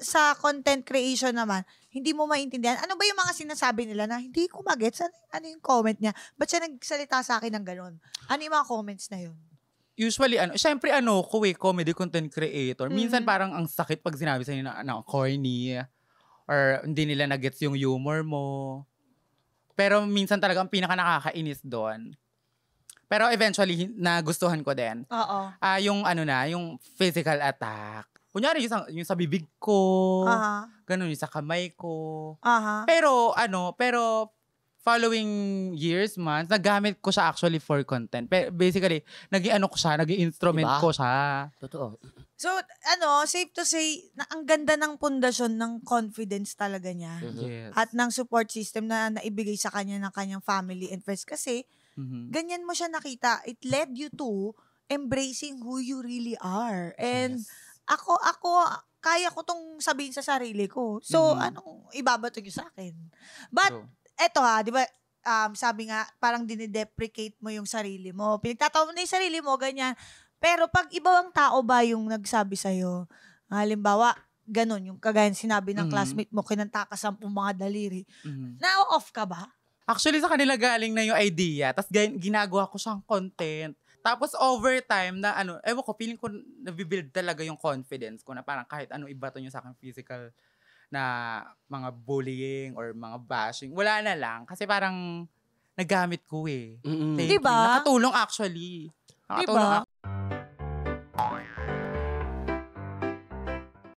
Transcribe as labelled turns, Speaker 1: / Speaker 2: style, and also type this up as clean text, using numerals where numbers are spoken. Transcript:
Speaker 1: sa content creation naman, hindi mo maintindihan. Ano ba yung mga sinasabi nila na hindi ko magets? Ano yung comment niya? Ba't siya nagsalita sa akin ng gano'n? Ano yung mga comments na yun?
Speaker 2: Usually, syempre comedy content creator. Minsan parang ang sakit pag sinabi sa'yo na corny or hindi nila na-gets yung humor mo. Pero minsan talaga ang pinaka nakakainis doon. Pero eventually, nagustuhan ko din.
Speaker 1: Oo.
Speaker 2: Yung yung physical attack. Kunyari, yung sa bibig ko, ganun, yung sa kamay ko. Pero following years, months, nagamit ko siya actually for content. Pero basically, naging instrument ko siya.
Speaker 3: Totoo.
Speaker 1: So, safe to say, na ang ganda ng pundasyon ng confidence talaga niya.
Speaker 2: Yes.
Speaker 1: At ng support system na naibigay sa kanya ng kanyang family and friends. Kasi, ganyan mo siya nakita. It led you to embracing who you really are. And ako, kaya ko tong sabihin sa sarili ko. So, anong ibabato niyo sa akin? But, eto di ba, sabi nga, parang dinideprecate mo yung sarili mo. Pinagtatawa mo na yung sarili mo, ganyan. Pero pag ibang tao ba yung nagsabi sa'yo, halimbawa, ganun, yung kagaya sinabi ng classmate mo, kinanta ka 10 mga daliri, na-off ka ba?
Speaker 2: Actually, sa kanila galing na yung idea. Tapos ginagawa ko siyang content. Tapos over time na ewan ko, feeling ko nabibuild talaga yung confidence ko na parang kahit ano ibato nyo sa akin physical na mga bullying or mga bashing, wala na lang. Kasi parang nagamit ko eh.
Speaker 1: Diba?
Speaker 2: Nakatulong actually.
Speaker 1: Diba?